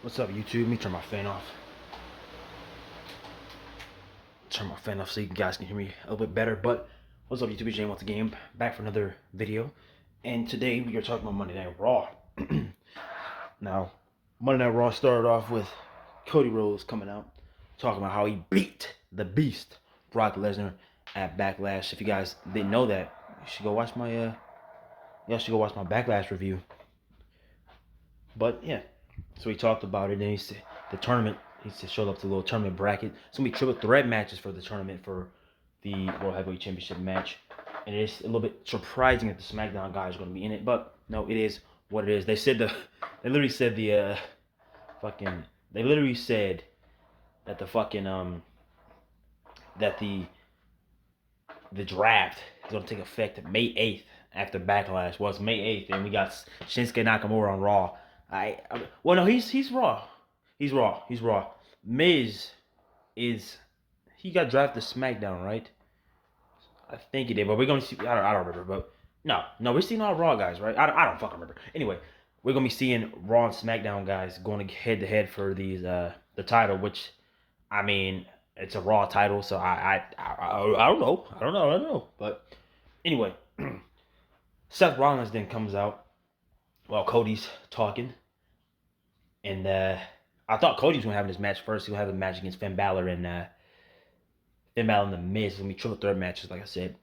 What's up, YouTube? Let me turn my fan off. Turn my fan off so you guys can hear me a little bit better. But what's up, YouTube? It's Jane once again, back for another video. And today we are talking about Monday Night Raw. Now, Monday Night Raw started off with Cody Rhodes coming out, talking about how he beat the Beast, Brock Lesnar, at Backlash. If you guys didn't know that, you should go watch my Backlash review. But yeah, so he talked about it, and he said the tournament. He showed up to a little tournament bracket. It's gonna be triple threat matches for the tournament for the World Heavyweight Championship match, and it's a little bit surprising that the SmackDown guys are gonna be in it. But no, it is what it is. They literally said they literally said that the draft is gonna take effect May 8th after Backlash. Well, it's May 8th, and we got Shinsuke Nakamura on Raw. Well, no, he's Raw. He's Raw. He's Raw. Miz is he got drafted to SmackDown, right? I think he did, but we're gonna see. I don't remember, but no, we're seeing all Raw guys, right? I don't fucking remember. Anyway, we're gonna be seeing Raw and SmackDown guys going head to head for these the title, which I mean it's a Raw title, so I don't know, I don't know. But anyway, Seth Rollins then comes out while Cody's talking. And I thought Cody was gonna have this match first. He would have a match against Finn Balor and The Miz. It's gonna be triple threat matches, like I said.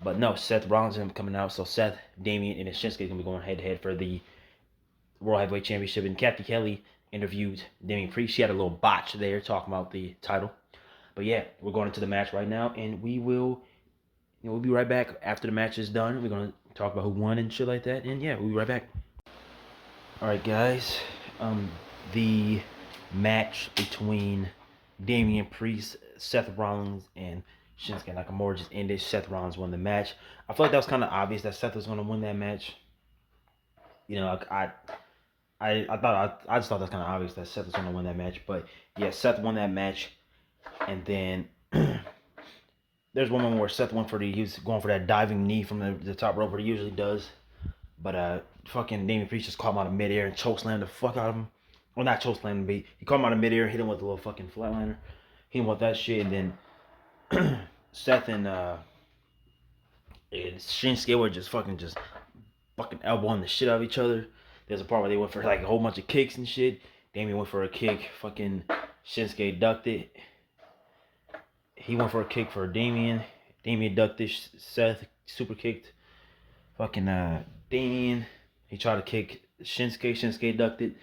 But no, Seth Rollins is coming out. So Seth, Damian, and Shinsuke are gonna be going head to head for the World Heavyweight Championship. And Kathy Kelly interviewed Damian Priest. She had a little botch there talking about the title. But yeah, we're going into the match right now, and we'll be right back after the match is done. We're gonna talk about who won and shit like that. And yeah, we'll be right back. All right, guys. The match between Damian Priest, Seth Rollins, and Shinsuke Nakamura just ended. Seth Rollins won the match. I feel like that was kind of obvious that Seth was going to win that match. You know, I just thought that's kind of obvious that Seth was going to win that match. But yeah, Seth won that match, and then there's one moment where Seth he was going for that diving knee from the top rope, what he usually does. But fucking Damian Priest just caught him out of midair and chokeslammed the fuck out of him. Well, not chokeslammed, but he caught him out of midair, hit him with a little fucking flatliner. Hit him with that shit, and then Seth and Shinsuke were just fucking elbowing the shit out of each other. There's a part where they went for like a whole bunch of kicks and shit. Damian went for a kick, fucking Shinsuke ducked it. He went for a kick for Damian. Damian ducked it. Seth super kicked fucking Damian. He tried to kick Shinsuke. Shinsuke ducked it.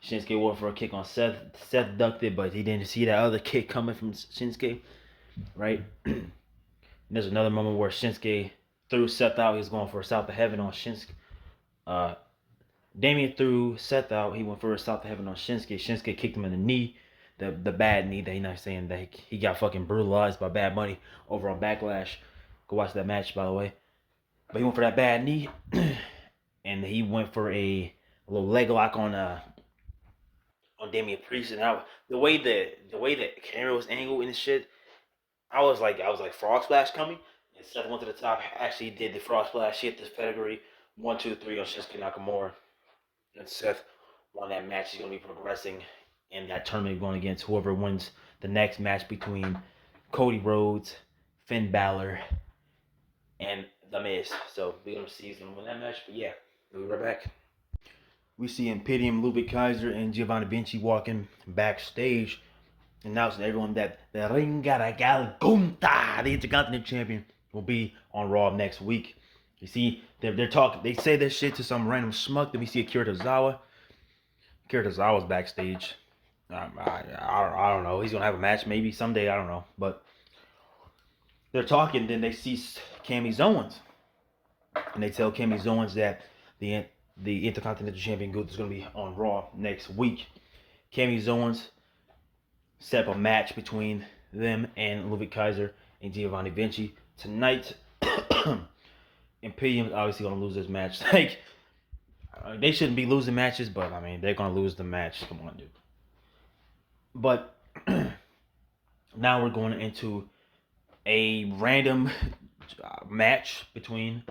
Shinsuke went for a kick on Seth. Seth ducked it, but he didn't see that other kick coming from Shinsuke, right? There's another moment where Shinsuke threw Seth out. He was going for a South of Heaven on Shinsuke. Damian threw Seth out. He went for a South of Heaven on Shinsuke. Shinsuke kicked him in the knee, the bad knee. That he's not saying that he got fucking brutalized by Bad Bunny over on Backlash. Go watch that match, by the way. But he went for that bad knee, and he went for a little leg lock on Damian Priest. And the way the camera was angled and shit, I was like frog splash coming. And Seth went to the top. Actually did the frog splash. Hit this pedigree 1, 2, 3 on Shinsuke Nakamura. And Seth won that match. He's gonna be progressing in that tournament, going against whoever wins the next match between Cody Rhodes, Finn Balor, and The Miz. So we're gonna see who's gonna win that match. But yeah, we'll be right back. We see Imperium, Ludwig Kaiser, and Giovanni Vinci walking backstage, announcing to everyone that the Ringara Gunta, the Intercontinental Champion, will be on Raw next week. You see, they're talking. They say this shit to some random schmuck. Then we see Akira Tozawa. Akira Tozawa's backstage. I don't know. He's gonna have a match maybe someday. I don't know. But they're talking. Then they see Cammy Owens, and they tell Cammy Owens that the Intercontinental Champion Gunther is going to be on Raw next week. Cammy Owens set up a match between them and Ludwig Kaiser and Giovanni Vinci tonight. Imperium is obviously going to lose this match. Like, they shouldn't be losing matches, but I mean, they're going to lose the match. Come on, dude. But now we're going into a random match between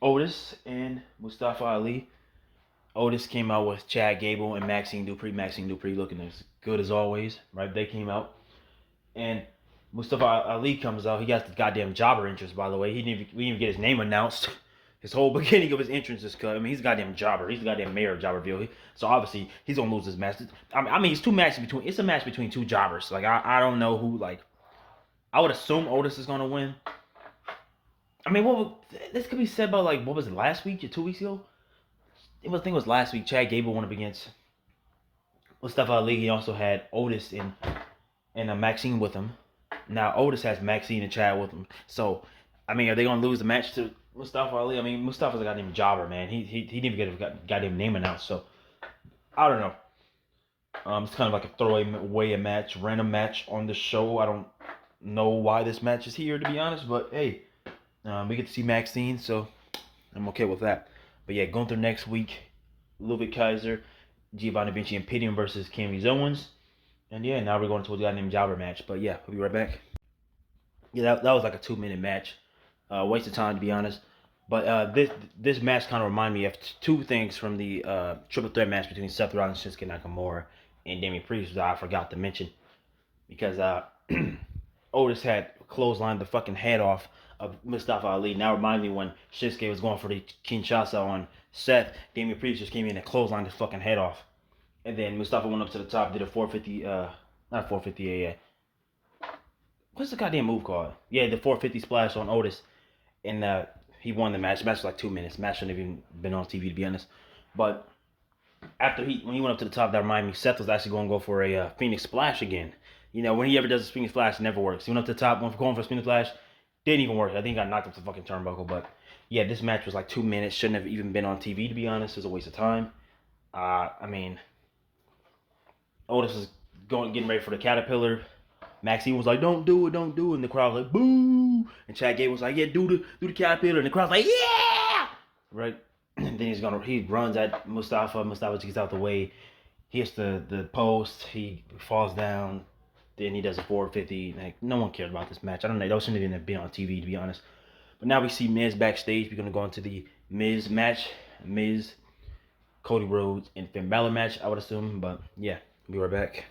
Otis and Mustafa Ali. Otis came out with Chad Gable and Maxine Dupree. Maxine Dupree looking as good as always, right? They came out. And Mustafa Ali comes out. He got the goddamn jobber entrance, by the way. We didn't even get his name announced. His whole beginning of his entrance is cut. I mean, he's a goddamn jobber. He's the goddamn mayor of Jobberville. So obviously he's gonna lose his match. I mean, it's a match between two jobbers. Like I don't know who. Like I would assume Otis is gonna win. I mean, this could be said about like what was it last week or 2 weeks ago? I think it was last week. Chad Gable went up against Mustafa Ali. He also had Otis and Maxine with him. Now Otis has Maxine and Chad with him. So, I mean, are they gonna lose the match to Mustafa Ali? I mean, Mustafa's a goddamn jobber, man. He didn't even get a goddamn name announced. So, I don't know. It's kind of like a throwaway match, random match on the show. I don't know why this match is here, to be honest. But hey, we get to see Maxine, so I'm okay with that. But yeah, going through next week, Ludwig Kaiser, Giovanni Vinci Imperium versus Cami Owens. And yeah, now we're going to a guy named Jobber match. But yeah, we'll be right back. Yeah, that was like a 2 minute match. Waste of time, to be honest. But this match kind of reminded me of two things from the triple threat match between Seth Rollins, Shinsuke Nakamura, and Damian Priest that I forgot to mention. Because Otis had clotheslined the fucking head off of Mustafa Ali. Now remind me when Shinsuke was going for the Kinshasa on Seth, Damian Priest just came in and clotheslined his fucking head off. And then Mustafa went up to the top, did a 450, not 450, yeah. What's the goddamn move called? Yeah, the 450 splash on Otis. And he won the match. The match was like 2 minutes. The match shouldn't have even been on TV, to be honest. But when he went up to the top, that reminded me, Seth was actually going to go for a Phoenix Splash again. You know, when he ever does a Phoenix Splash, it never works. He went up to the top, went for going for a Phoenix Splash, didn't even work. I think he got knocked up the fucking turnbuckle. But yeah, this match was like 2 minutes. Shouldn't have even been on TV, to be honest. It was a waste of time. I mean, Otis was getting ready for the Caterpillar. Maxine was like, "Don't do it, don't do it," and the crowd was like, "Boo!" And Chad Gable was like, "Yeah, do the Caterpillar," and the crowd's like, "Yeah!" Right? And then he runs at Mustafa. Mustafa gets out the way. He hits the post. He falls down. Then he does a 450. Like no one cared about this match. I don't know. That shouldn't even have been on TV, to be honest. But now we see Miz backstage. We're gonna go into the Miz match. Miz, Cody Rhodes, and Finn Balor match, I would assume. But yeah, we'll be right back.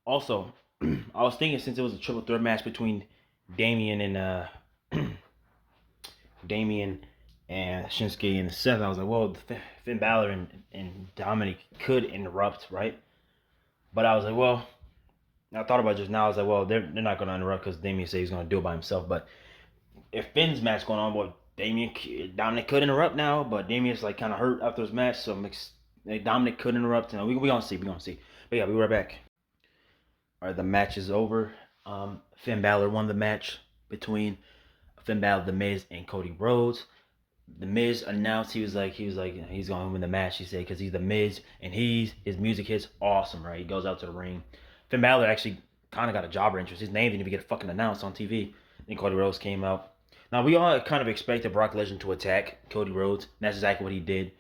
Also, I was thinking since it was a triple threat match between Damian and Damian and Shinsuke and Seth, I was like, well, Finn Balor and Dominic could interrupt, right? But I was like, well, I thought about it just now. I was like, well, they're not going to interrupt because Damian said he's going to do it by himself. But if Finn's match going on, well, Dominic could interrupt now, but Damian's like kind of hurt after his match, so Dominic could interrupt. We gonna see, But yeah, we'll be right back. All right, the match is over. Finn Balor won the match between Finn Balor, The Miz, and Cody Rhodes. The Miz announced he's going to win the match. He said because he's The Miz and his music hits awesome, right? He goes out to the ring. Finn Balor actually kind of got a jobber interest. His name didn't even get fucking announced on TV. Then Cody Rhodes came out. Now we all kind of expected Brock Lesnar to attack Cody Rhodes. And that's exactly what he did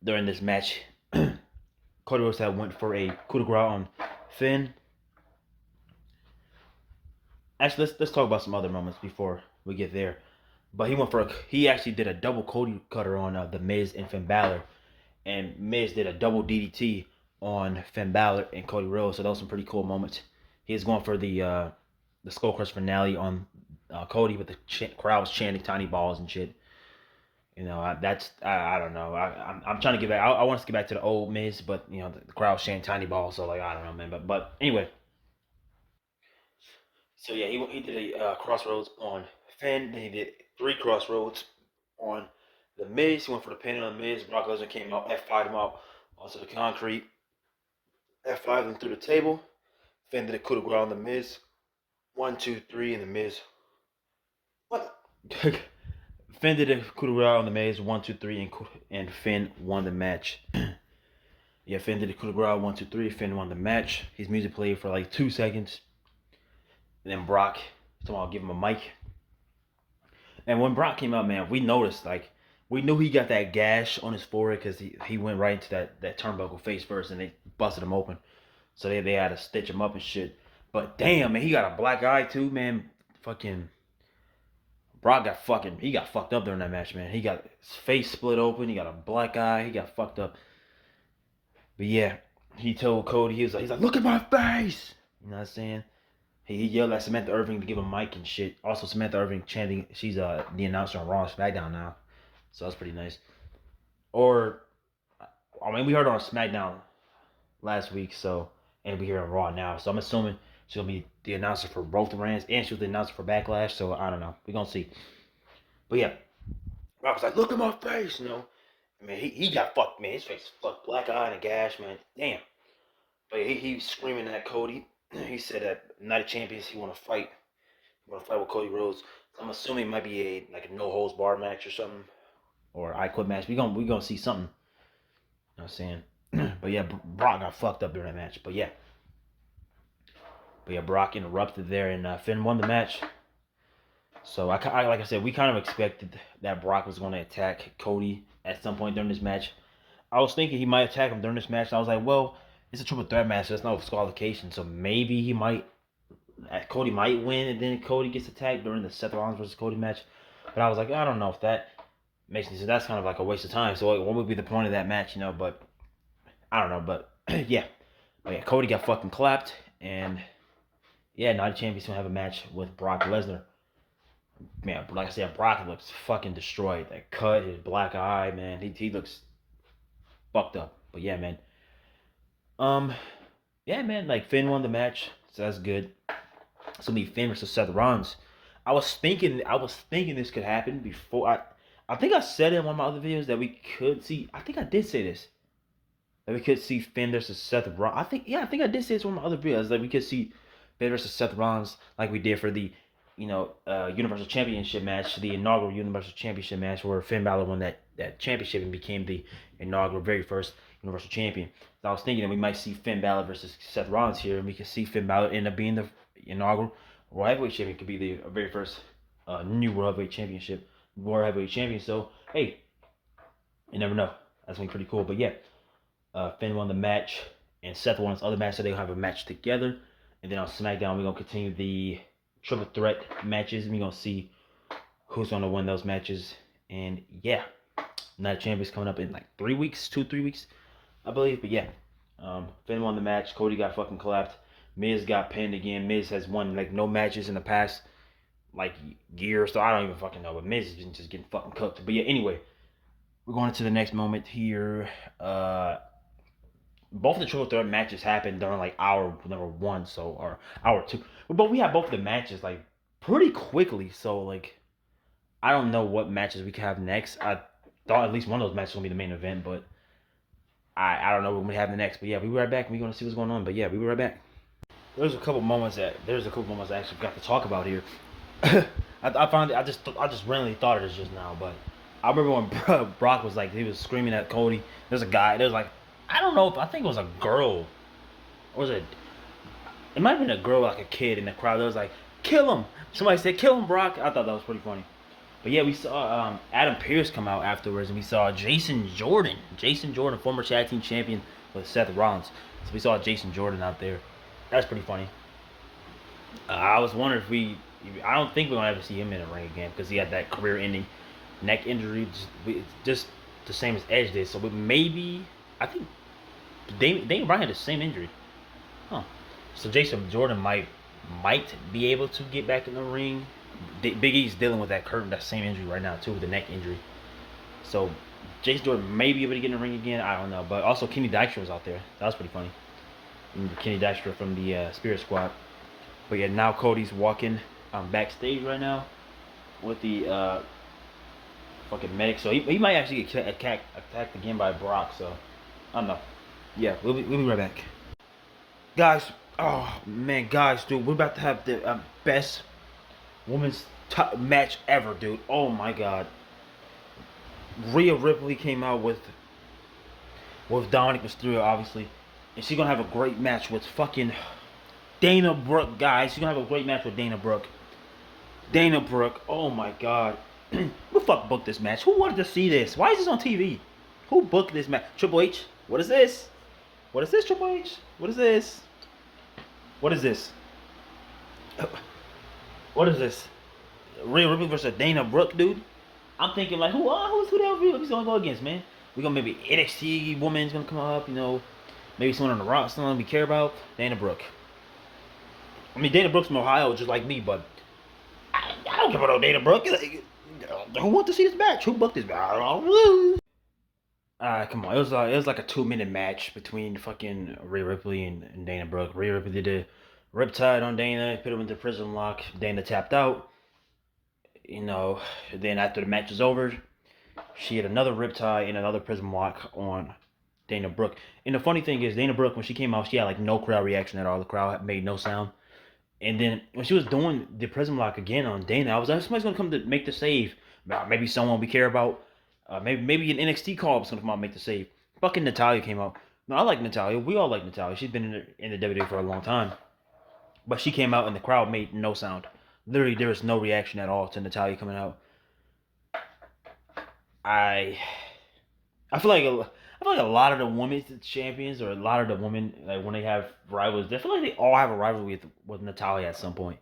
during this match. Cody Rhodes went for a coup de grace on Finn. Actually, let's talk about some other moments before we get there. But he actually did a double Cody cutter on The Miz and Finn Balor, and Miz did a double DDT on Finn Balor and Cody Rhodes. So those were some pretty cool moments. He was going for the Skull Crush finale on Cody, but the crowd was chanting tiny balls and shit. You know, I don't know. I'm trying to get back. I want us to get back to the old Miz, but you know the crowd chanting tiny balls. So like I don't know, man. But anyway. So yeah, he did a crossroads on Finn. Then he did 3 crossroads on the Miz. He went for the pin on the Miz. Brock Lesnar came out, F5'd him out onto the concrete, F5'd him through the table. Finn did a coup de grace on the Miz. 1, 2, 3, and the Miz. What? Finn did a coup de grace on the Miz. 1, 2, 3, and Finn won the match. Yeah, Finn did a coup de grace. 1, 2, 3. Finn won the match. His music played for like 2 seconds. And then Brock, somehow give him a mic. And when Brock came out, man, we noticed, like, we knew he got that gash on his forehead because he went right into that turnbuckle face first and they busted him open. So they had to stitch him up and shit. But damn, man, he got a black eye too, man. Fucking Brock he got fucked up during that match, man. He got his face split open. He got a black eye. He got fucked up. But yeah, he told Cody, he's like, look at my face. You know what I'm saying? He yelled at Samantha Irving to give a mic and shit. Also, Samantha Irving chanting, she's the announcer on Raw and SmackDown now. So that's pretty nice. Or, I mean, we heard her on SmackDown last week, so, and we hear on Raw now. So I'm assuming she'll be the announcer for both the brands, and she was the announcer for Backlash. So I don't know. We're going to see. But yeah, Rock was like, look at my face, you know. I mean, he got fucked, man. His face is fucked, black eye and a gash, man. Damn. But he was screaming at Cody. He said that Night of Champions, he want to fight. He want to fight with Cody Rhodes. So I'm assuming it might be a no holds bar match or something, or I quit match. We gonna see something. You know what I'm saying? But yeah, Brock got fucked up during that match. But yeah, Brock interrupted there, and Finn won the match. So I like I said, we kind of expected that Brock was going to attack Cody at some point during this match. I was thinking he might attack him during this match. And I was like, well, it's a triple threat match. So there's no disqualification. So maybe Cody might win, and then Cody gets attacked during the Seth Rollins versus Cody match. But I was like, I don't know if that makes any sense. That's kind of like a waste of time. So what would be the point of that match, you know? But I don't know. But yeah. Cody got fucking clapped. And yeah, Night of Champions gonna have a match with Brock Lesnar. Man, like I said, Brock looks fucking destroyed. That cut, his black eye, man. He looks fucked up. But yeah, man. Yeah, man. Like Finn won the match, so that's good. It's gonna be Finn versus Seth Rollins. I was thinking this could happen before. I think I said it in one of my other videos that we could see. I think I did say this. That we could see Finn versus Seth Rollins. I think I did say this in one of my other videos that we could see Finn versus Seth Rollins like we did for the Universal Championship match, the inaugural Universal Championship match, where Finn Balor won that championship and became the inaugural very first Universal Champion. So I was thinking that we might see Finn Balor versus Seth Rollins here, and we could see Finn Balor end up being the inaugural World Heavyweight Champion. Could be the very first new World Heavyweight Champion. So hey, you never know. That's gonna be pretty cool. But yeah, Finn won the match, and Seth won his other match, so they're gonna have a match together. And then on SmackDown, we're gonna continue the triple threat matches. We're gonna see who's gonna win those matches. And yeah, Night of Champions coming up in like 3 weeks, 2-3 weeks, I believe. But yeah, Finn won the match. Cody got fucking clapped. Miz got pinned again. Miz has won like no matches in the past like year, so I don't even fucking know. But Miz has been just getting fucking cooked. But yeah, anyway, we're going into the next moment here. Both of the triple threat matches happened during like hour number 1, or hour 2. But we have both of the matches like pretty quickly, so like I don't know what matches we could have next. I thought at least one of those matches was gonna be the main event, but I don't know what we have the next. But yeah, we'll be right back. We're gonna see what's going on. But yeah, we'll be right back. There's a couple moments I actually forgot to talk about here. I found it. I just randomly thought of this just now, but I remember when Brock was like, he was screaming at Cody. There's a guy. There's like, I don't know if I think it was a girl, or was it? It might have been a girl, like a kid in the crowd. That was like, kill him. Somebody said, kill him, Brock. I thought that was pretty funny. But yeah, we saw Adam Pearce come out afterwards, and we saw Jason Jordan, former tag team champion with Seth Rollins. So we saw Jason Jordan out there. That's pretty funny. I was wondering I don't think we're gonna ever see him in a ring again because he had that career-ending neck injury, just the same as Edge did. So maybe I think Daniel Bryan had the same injury, huh? So Jason Jordan might be able to get back in the ring. Big E's dealing with that same injury right now too, with the neck injury. So Jason Jordan may be able to get in the ring again. I don't know, but also Kenny Dykstra was out there. That was pretty funny. Kenny Dykstra from the Spirit Squad. But yeah, now Cody's walking backstage right now with the fucking medic. So he might actually get attacked again by Brock. So I don't know. Yeah, we'll be right back, guys. Oh man, guys, dude, we're about to have the best women's match ever, dude. Oh my god. Rhea Ripley came out with Dominic Mysterio, obviously, and she's gonna have a great match with fucking Dana Brooke, guys. She's gonna have a great match with Dana Brooke. Oh my god. Who fuck booked this match? Who wanted to see this? Why is this on TV? Who booked this match? Triple H? What is this? What is this, Triple H? What is this? What is this? What is this? Rhea Ripley versus Dana Brooke, dude. I'm thinking like, who the hell Rhea Ripley's gonna go against, man? We gonna maybe NXT woman's gonna come up, you know. maybe someone on the rock, someone we care about. Dana Brooke. I mean, Dana Brooke's from Ohio, just like me, but I don't give a no Dana Brooke. Like, who wants to see this match? Who booked this match? Come on. It was like a 2 minute match between fucking Rhea Ripley and Dana Brooke. Rhea Ripley did a riptide on Dana, put him into prison lock. Dana tapped out. Then after the match was over, she had another riptide and another prison lock on Dana Brooke. And the funny thing is, Dana Brooke, when she came out, she had like no crowd reaction at all. The crowd made no sound. And then when she was doing the prison lock again on Dana, I was like, somebody's gonna come to make the save. Maybe someone we care about. Maybe an NXT call was gonna come out and make the save. Fucking Natalya came out. No, I like Natalya. We all like Natalya. She's been in the WWE for a long time. But she came out and the crowd made no sound. Literally, there was no reaction at all to Natalya coming out. I feel like a lot of the women's champions or a lot of the women, like when they have rivals, I feel like they all have a rivalry with Natalya at some point.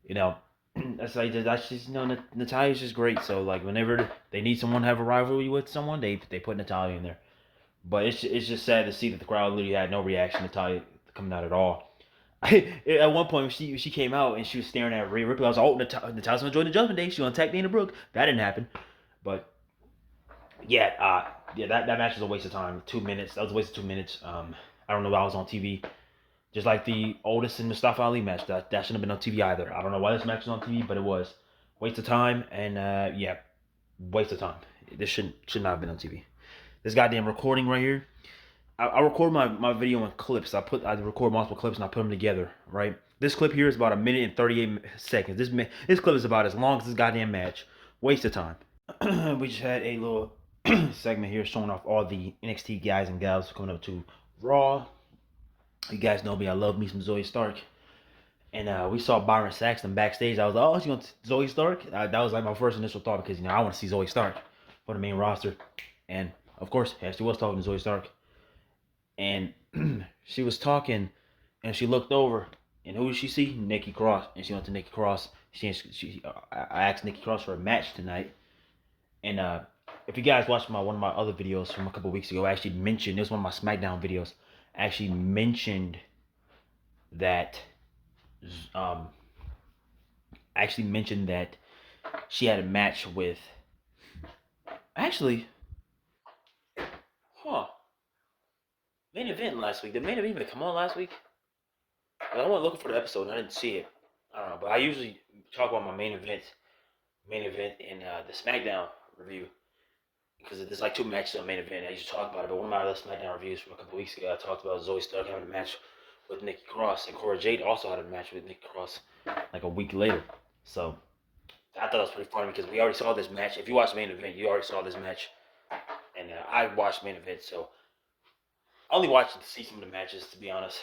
You know, that's just Natalya's just great. So like whenever they need someone to have a rivalry with someone, they put Natalya in there. But it's just sad to see that the crowd literally had no reaction to Natalya coming out at all. At one point, she came out and she was staring at Rhea Ripley. I was like, oh, Natalya's gonna join the Judgment Day. She's gonna attack Dana Brooke. That didn't happen. But that match was a waste of time. 2 minutes. That was a waste of 2 minutes. I don't know why I was on TV. Just like the Otis and Mustafa Ali match. That shouldn't have been on TV either. I don't know why this match was on TV, but it was. Waste of time and waste of time. This should not have been on TV. This goddamn recording right here. I record my video in clips. I record multiple clips and I put them together, right? This clip here is about 1 minute and 38 seconds. This clip is about as long as this goddamn match. Waste of time. We just had a little segment here showing off all the NXT guys and gals coming up to Raw. You guys know me. I love me some Zoe Stark. And we saw Byron Saxton backstage. I was like, oh, she's going to Zoe Stark? That was like my first initial thought because, I want to see Zoe Stark for the main roster. And, of course, she was talking to Zoe Stark. And she was talking, and she looked over, and who did she see? Nikki Cross. And she went to Nikki Cross. I asked Nikki Cross for a match tonight. And if you guys watched one of my other videos from a couple weeks ago, I actually mentioned, it was one of my SmackDown videos, I actually mentioned that she had a match with, main event last week. Did main event even come on last week? I wasn't looking for the episode and I didn't see it. I don't know, but I usually talk about my main event in the SmackDown review because there's like 2 matches on main event. I used to talk about it, but one of my other SmackDown reviews from a couple weeks ago, I talked about Zoe Stark having a match with Nikki Cross, and Cora Jade also had a match with Nikki Cross like a week later. So I thought it was pretty funny because we already saw this match. If you watched main event, you already saw this match, and I watched main event, so I only watched to see some of the matches, to be honest.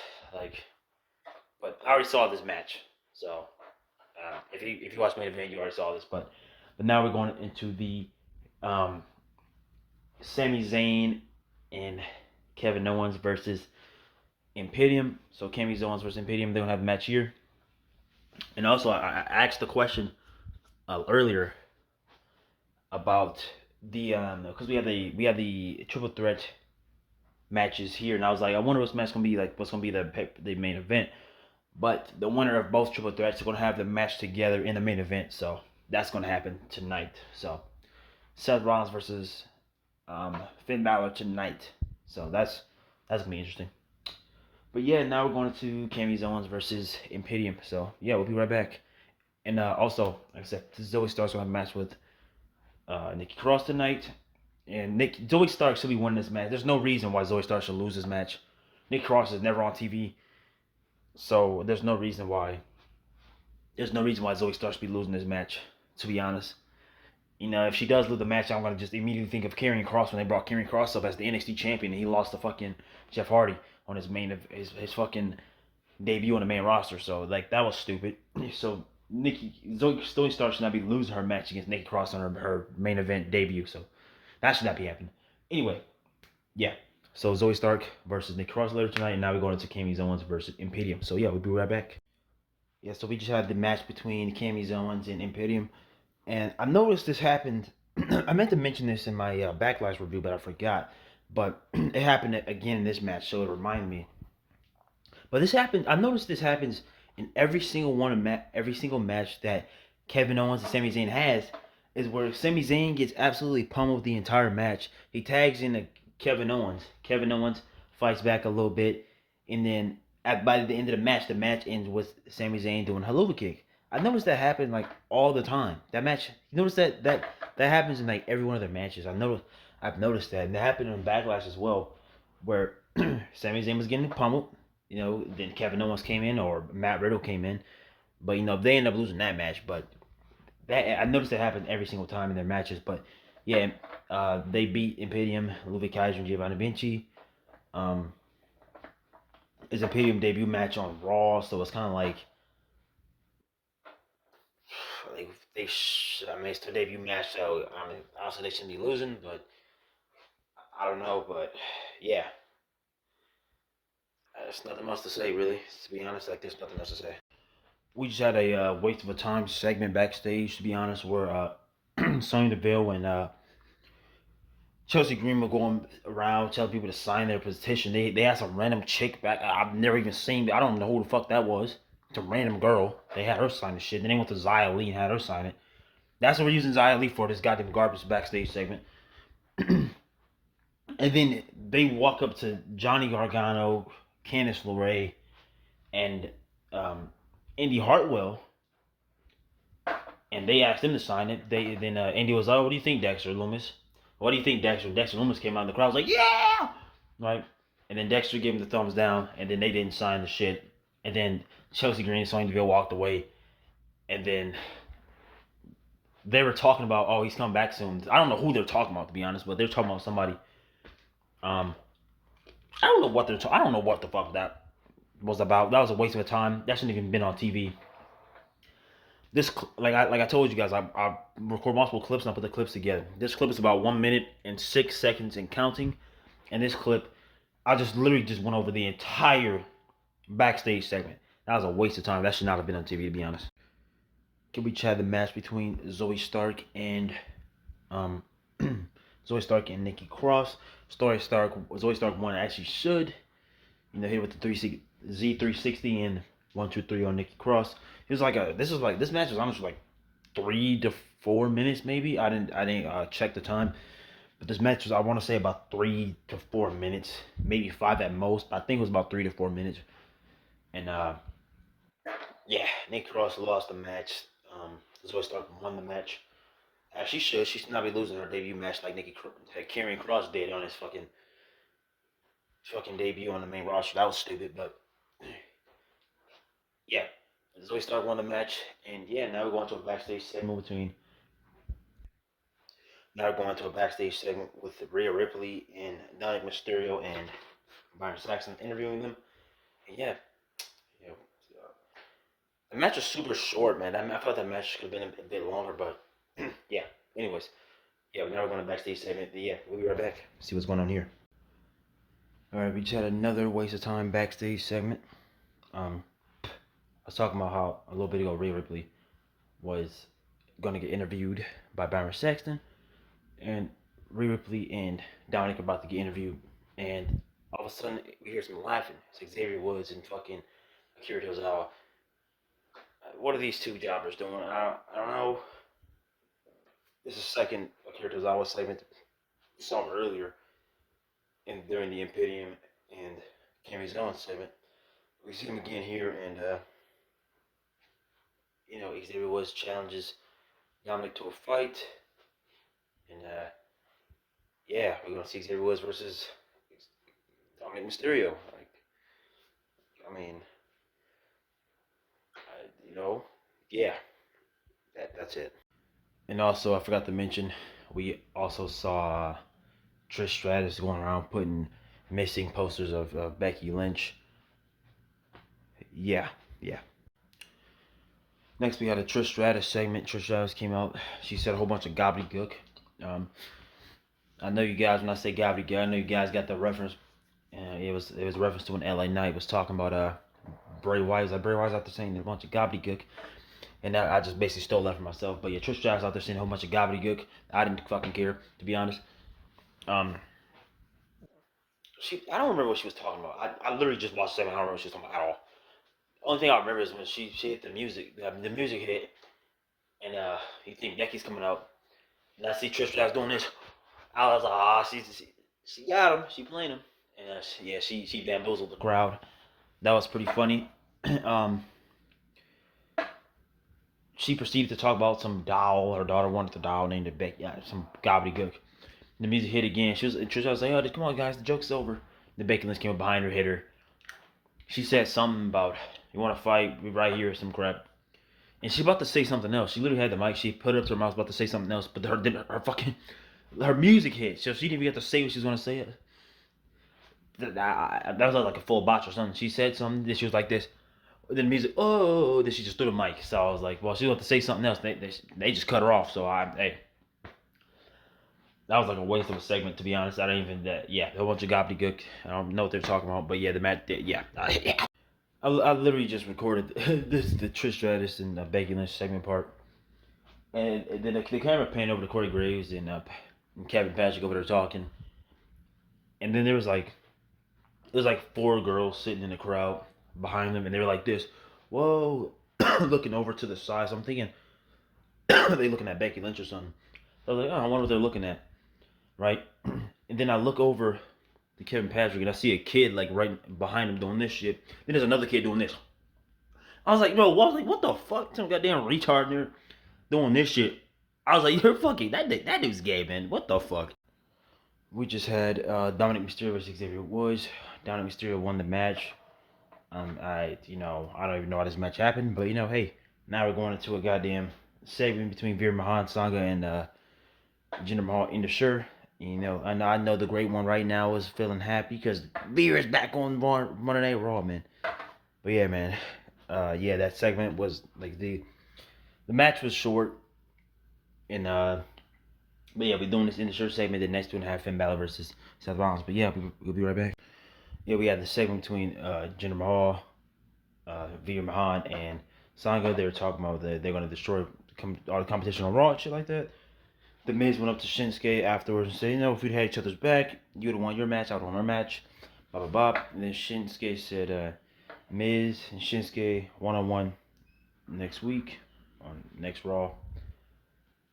But I already saw this match, so if you watch main event, you already saw this. But now we're going into the Sami Zayn and Kevin Owens versus Imperium. So Sami Zayn versus Imperium, they don't have a match here. And also, I asked the question earlier about the because we have the triple threat matches here, and I was like, I wonder what's match gonna be like. What's gonna be the main event? But the winner of both triple threats are gonna have the match together in the main event, so that's gonna happen tonight. So Seth Rollins versus Finn Balor tonight. So that's gonna be interesting. But yeah, now we're going to Sami Zayn versus Imperium. So yeah, we'll be right back. And also, like I said, Zoe Stark's gonna have a match with Nikki Cross tonight. And Zoe Stark should be winning this match. There's no reason why Zoe Stark should lose this match. Nikki Cross is never on TV, so there's no reason why Zoe Stark should be losing this match. To be honest, if she does lose the match, I'm gonna just immediately think of Karrion Kross when they brought Karrion Kross up as the NXT champion and he lost to fucking Jeff Hardy on his fucking debut on the main roster. So like that was stupid. So Zoe Stark should not be losing her match against Nikki Cross on her main event debut. So that should not be happening. Anyway, yeah. So Zoe Stark versus Nikki Cross later tonight, and now we're going into Sami Zayn versus Imperium. So yeah, we'll be right back. Yeah, so we just had the match between Sami Zayn and Imperium, and I noticed this happened. I meant to mention this in my Backlash review, but I forgot. But it happened again in this match, so it reminded me. But this happened. I noticed this happens in every single every single match that Kevin Owens and Sami Zayn has, is where Sami Zayn gets absolutely pummeled the entire match. He tags in Kevin Owens. Kevin Owens fights back a little bit, and then by the end of the match ends with Sami Zayn doing a Helluva Kick. I noticed that happen like all the time. That match, you notice that happens in like every one of their matches. I've noticed that, and that happened in Backlash as well, where Sami Zayn was getting pummeled. Then Kevin Owens came in or Matt Riddle came in, but they ended up losing that match. But that I noticed that happened every single time in their matches. But yeah, they beat Imperium, Ludwig Kaiser, and Giovanni Vinci. It's Imperium debut match on Raw, so it's kind of like I mean, it's their debut match, so I mean, honestly, they shouldn't be losing, but I don't know, but yeah, there's nothing else to say, really. To be honest, like there's nothing else to say. We just had a waste of a time segment backstage. To be honest, where Sonya Deville and Chelsea Green were going around telling people to sign their petition. They had some random chick back. I've never even seen. I don't know who the fuck that was. It's a random girl. They had her sign the shit. Then they went to Xia Li and had her sign it. That's what we're using Xia Li for. This goddamn garbage backstage segment. And then they walk up to Johnny Gargano, Candice LeRae, and Indy Hartwell, and they asked them to sign it. Indy was like, "Oh, what do you think, Dexter Lumis? What do you think, Dexter?" Dexter Lumis came out, and the crowd was like, "Yeah!" Right? And then Dexter gave him the thumbs down, and then they didn't sign the shit. And then Chelsea Green and Sonya Deville walked away, and then they were talking about, "Oh, he's coming back soon." I don't know who they're talking about, to be honest, but they're talking about somebody. Um, I don't know what I don't know what the fuck that was about. That was a waste of time. That shouldn't even been on TV. This like I told you guys, I record multiple clips and I put the clips together. This clip is about 1 minute and 6 seconds and counting, and this clip I just literally just went over the entire backstage segment. That was a waste of time. That should not have been on TV, to be honest. Can we chat the match between Zoe Stark and um Zoe Stark and Nikki Cross? Zoe Stark won as she should. Hit with the Z360 and 1-2-3 on Nikki Cross. It was like this match was honestly like 3 to 4 minutes maybe. I didn't check the time, but this match was, I want to say, about 3 to 4 minutes, maybe 5 at most. I think it was about 3 to 4 minutes. And yeah, Nikki Cross lost the match. Zoe Stark won the match. As she should. She should not be losing her debut match like Karrion Kross did on his fucking debut on the main roster. That was stupid, but yeah. Zoe Stark won the match, and yeah, now we're going to a backstage segment between. Now we're going to a backstage segment with Rhea Ripley and Dominic Mysterio and Byron Saxton interviewing them. And yeah, you know, the match was super short, man. I thought that match could have been a bit longer, but yeah. Anyways, yeah, now we're going to backstage segment. Yeah, we'll be right back. See what's going on here. All right, we just had another waste of time backstage segment. I was talking about how a little bit ago Rhea Ripley was going to get interviewed by Byron Saxton, and Rhea Ripley and Dominic are about to get interviewed, and all of a sudden we hear some laughing. It's like Xavier Woods and fucking Akira Tozawa. What are these two jobbers doing? I don't know. This is second Akira Tozawa segment. Saw him earlier during the Imperium and Cammy Owens segment. We see him again here, and Xavier Woods challenges Dominic to a fight, and yeah, we're gonna see Xavier Woods versus Dominic Mysterio. Like, I mean, yeah, that's it. And also, I forgot to mention, we also saw Trish Stratus going around putting missing posters of Becky Lynch. Yeah, yeah. Next, we had a Trish Stratus segment. Trish Stratus came out. She said a whole bunch of gobbledygook. I know you guys, when I say gobbledygook, I know you guys got the reference. It was reference to when LA Knight was talking about Bray Wyatt. Like Bray Wyatt's out there saying a bunch of gobbledygook, and I just basically stole that for myself. But yeah, Trish Stratus out there saying a whole bunch of gobbledygook. I didn't fucking care, to be honest. Um, I don't remember what she was talking about. I literally just watched the segment. I don't remember what she was talking about at all. The only thing I remember is when she hit the music. The music hit, and you think Becky's coming out, and I see Trish Stratus doing this. I was like, she got him. She playing him, and she bamboozled the crowd. That was pretty funny. um, she proceeded to talk about some doll. Her daughter wanted the doll named Becky. Yeah, some gobbledygook. The music hit again. Trish was like, "Oh, come on, guys, the joke's over." The Becky Lynch came up behind her, hit her. She said something about, "You want to fight? We right here," some crap. And she's about to say something else. She literally had the mic. She put it up to her mouth, about to say something else, but her music hit, so she didn't even get to say what she was gonna say. That was like a full botch or something. She said something. Then she was like this. Then the music, oh, then she just threw the mic. So I was like, well, she was about to say something else. They just cut her off. So hey, that was like a waste of a segment, to be honest. I don't even yeah, a bunch of gobbledygook. I don't know what they're talking about, but yeah, the match, yeah. I literally just recorded the Trish Stratus and Becky Lynch segment part, and then the camera panned over to Corey Graves and Kevin Patrick over there talking, and then there was like 4 girls sitting in the crowd behind them, and they were like this, whoa, looking over to the side. So I'm thinking they looking at Becky Lynch or something. I was like, oh, I wonder what they're looking at, right? And then I look over to Kevin Patrick, and I see a kid like right behind him doing this shit. Then there's another kid doing this. I was like, what the fuck? Some goddamn retard in there doing this shit. I was like, you're fucking that dude's gay, man. What the fuck? We just had Dominic Mysterio versus Xavier Woods. Dominic Mysterio won the match. I don't even know how this match happened, but hey, now we're going into a goddamn segment between Veer Mahan Sangha and Jinder Mahal in the shirt. I know the great one right now is feeling happy because Veer is back on Monday Night Raw, man. But yeah, man, that segment was like the match was short, and but yeah, we're doing this in the shirt segment. The next 2.5 Finn Balor versus Seth Rollins. But yeah, we'll be right back. Yeah, we had the segment between Jinder Mahal, Veer Mahan, and Sangha. They were talking about they're going to destroy all the competition on Raw and shit like that. The Miz went up to Shinsuke afterwards and said, if we'd had each other's back, you would have won your match, I would have won our match. Blah, blah, blah. And then Shinsuke said, Miz and Shinsuke one-on-one next week on next Raw.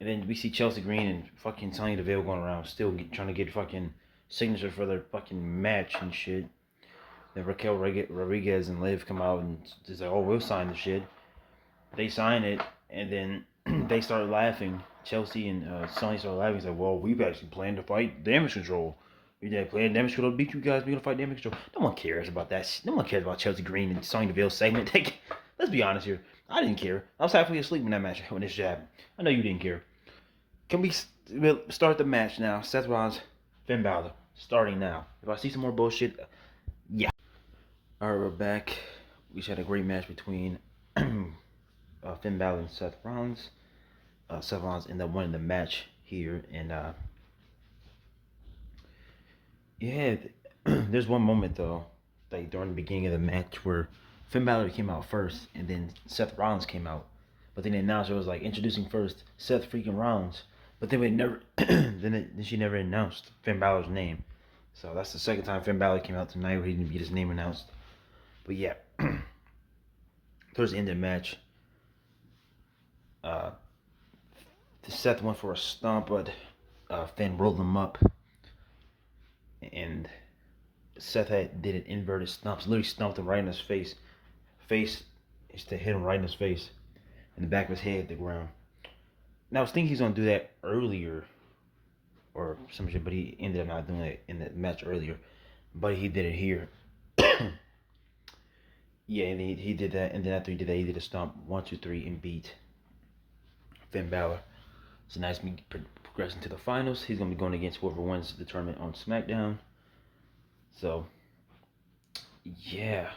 And then we see Chelsea Green and fucking Sonya Deville going around still trying to get fucking signature for their fucking match and shit. Then Raquel Rodriguez and Liv come out and just like, oh, we'll sign the shit. They sign it, and then they start laughing. Chelsea and Sonya started laughing. He's like, well, we've actually planned to fight Damage Control. We did plan Damage Control to beat you guys. We're going to fight Damage Control. No one cares about that. No one cares about Chelsea Green and Sonya Deville's segment. Let's be honest here. I didn't care. I was halfway asleep in that match when this shit happened. I know you didn't care. Can we start the match now? Seth Rollins, Finn Balor. Starting now. If I see some more bullshit, yeah. Alright, we're back. We just had a great match between Finn Balor and Seth Rollins. Seth Rollins ended up winning the match here, and there's one moment though, like during the beginning of the match where Finn Balor came out first, and then Seth Rollins came out, but then the announcer was like introducing first Seth freaking Rollins, but then we never, then she never announced Finn Balor's name, so that's the second time Finn Balor came out tonight where he didn't get his name announced. But yeah, towards the end of the match, Seth went for a stomp, but Finn rolled him up, and Seth did an inverted stomp, literally stomped him right in his face. Is to hit him right in his face, and the back of his head hit the ground. Now I was thinking he's gonna do that earlier, or some shit, but he ended up not doing it in the match earlier. But he did it here. Yeah, and he did that, and then after he did that, he did a stomp 1, 2, 3 and beat Finn Balor. So now he's progressing to the finals. He's gonna be going against whoever wins the tournament on SmackDown. So yeah,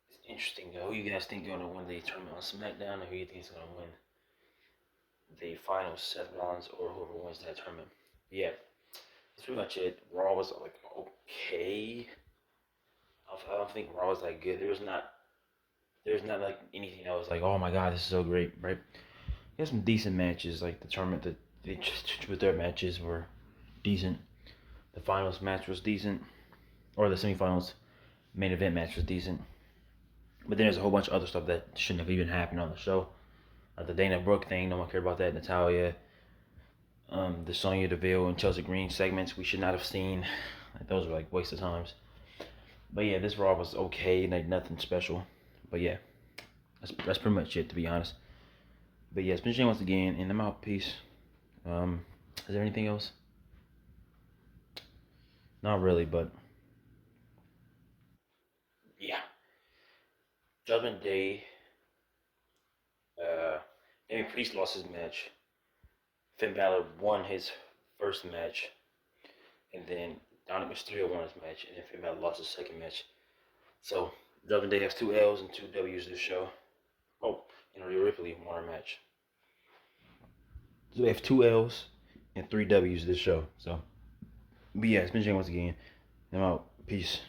it's interesting though. Who you guys think gonna win the tournament on SmackDown, or who you think is gonna win the finals, Seth Rollins or whoever wins that tournament? Yeah, that's pretty much it. Raw was like okay. I don't think Raw was that good. There's not like anything that was like, oh my god, this is so great, right? He had some decent matches, like the tournament with their matches were decent. The finals match was decent, or the semifinals main event match was decent. But then there's a whole bunch of other stuff that shouldn't have even happened on the show. Like the Dana Brooke thing, no one cared about that. Natalia, the Sonya Deville and Chelsea Green segments we should not have seen. Like, those were like waste of times. But yeah, this Raw was okay, like nothing special. But yeah, that's pretty much it, to be honest. But yeah, it's been Shane once again, and I'm out. Peace. Is there anything else? Not really, but yeah. Judgment Day. Damien Priest lost his match. Finn Balor won his first match, and then Dominic Mysterio won his match, and then Finn Balor lost his second match. So Judgment Day has 2 L's and 2 W's this show. Oh, and Rhea Ripley won her match. So they have 2 L's and 3 W's this show. So, but yeah, it's been Jay once again. I'm out. Peace.